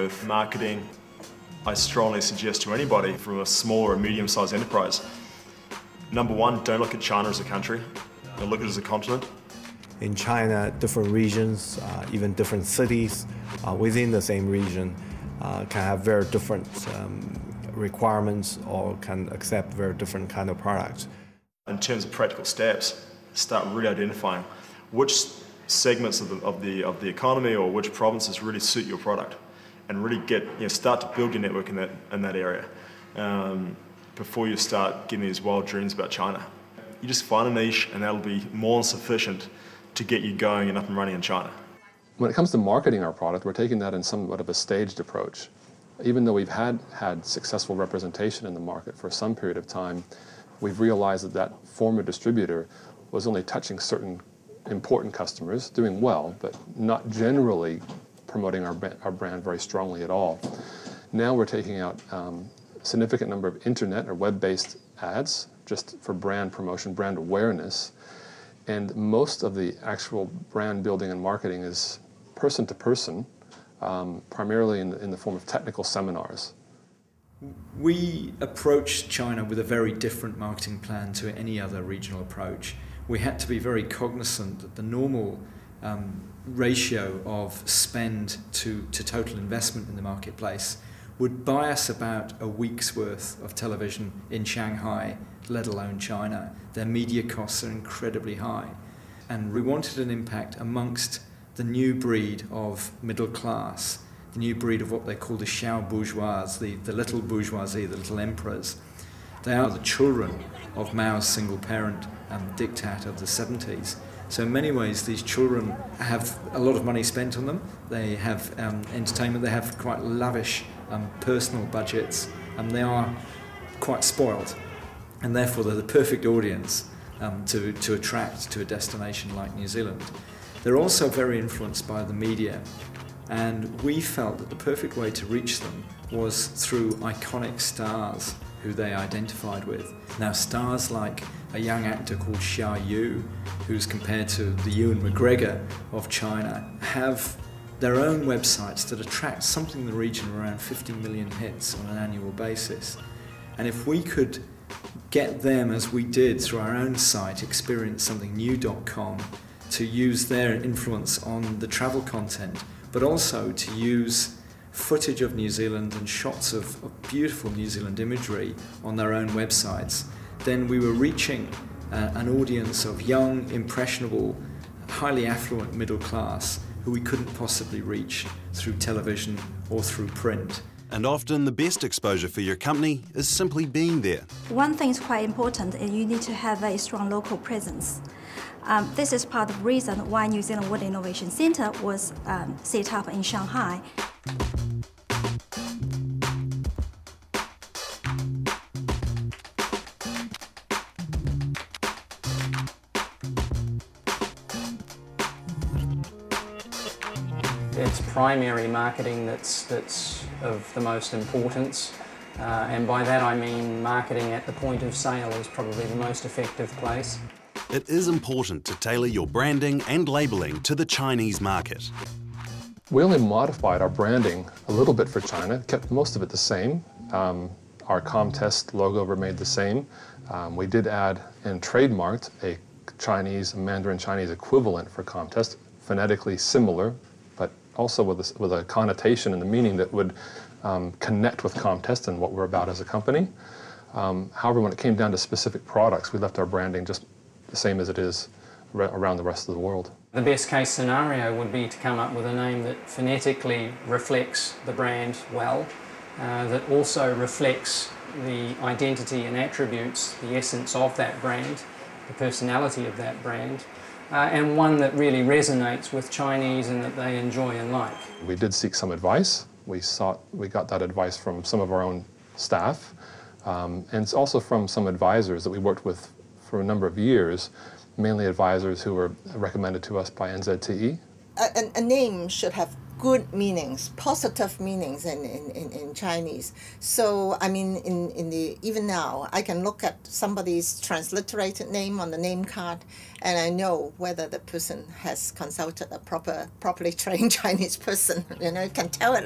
with marketing, I strongly suggest to anybody from a small or medium-sized enterprise, number one, don't look at China as a country, but look at it as a continent. In China, different regions, even different cities within the same region can have very different requirements or can accept very different kind of products. In terms of practical steps, start really identifying which segments of the economy or which provinces really suit your product, and really start to build your network in that area before you start getting these wild dreams about China. You just find a niche, and that'll be more than sufficient to get you going and up and running in China. When it comes to marketing our product, we're taking that in somewhat of a staged approach. Even though we've had successful representation in the market for some period of time, we've realized that former distributor was only touching certain important customers, doing well, but not generally promoting our brand very strongly at all. Now we're taking out a significant number of internet or web-based ads just for brand promotion, brand awareness, and most of the actual brand building and marketing is person to person, primarily in the form of technical seminars. We approached China with a very different marketing plan to any other regional approach. We had to be very cognizant that the normal ratio of spend to total investment in the marketplace would buy us about a week's worth of television in Shanghai, let alone China. Their media costs are incredibly high. And we wanted an impact amongst the new breed of middle class, the new breed of what they call the Xiao bourgeois, the little bourgeoisie, the little emperors. They are the children of Mao's single-parent diktat of the 70s. So in many ways, these children have a lot of money spent on them. They have entertainment. They have quite lavish personal budgets, and they are quite spoiled. And therefore, they're the perfect audience to attract to a destination like New Zealand. They're also very influenced by the media, and we felt that the perfect way to reach them was through iconic stars who they identified with. Now, stars like a young actor called Xia Yu, who's compared to the Ewan McGregor of China, have their own websites that attract something in the region of around 50 million hits on an annual basis. And if we could get them, as we did through our own site, experiencesomethingnew.com, to use their influence on the travel content, but also to use footage of New Zealand and shots of beautiful New Zealand imagery on their own websites, then we were reaching an audience of young, impressionable, highly affluent middle class who we couldn't possibly reach through television or through print. And often the best exposure for your company is simply being there. One thing is quite important, and you need to have a strong local presence. This is part of the reason why New Zealand World Innovation Center was set up in Shanghai. It's primary marketing that's of the most importance, and by that I mean marketing at the point of sale is probably the most effective place. It is important to tailor your branding and labelling to the Chinese market. We only modified our branding a little bit for China, kept most of it the same. Our Comtest logo remained the same. We did add and trademarked a Mandarin Chinese equivalent for Comtest, phonetically similar, but also with a connotation and the meaning that would connect with Comtest and what we're about as a company. However, when it came down to specific products, we left our branding just the same as it is around the rest of the world. The best case scenario would be to come up with a name that phonetically reflects the brand well, that also reflects the identity and attributes, the essence of that brand, the personality of that brand, and one that really resonates with Chinese and that they enjoy and like. We did seek some advice. We got that advice from some of our own staff, and it's also from some advisors that we worked with for a number of years, mainly advisors who were recommended to us by NZTE. A name should have good meanings, positive meanings in Chinese. So, I mean, even now, I can look at somebody's transliterated name on the name card, and I know whether the person has consulted a properly trained Chinese person. You know, you can tell it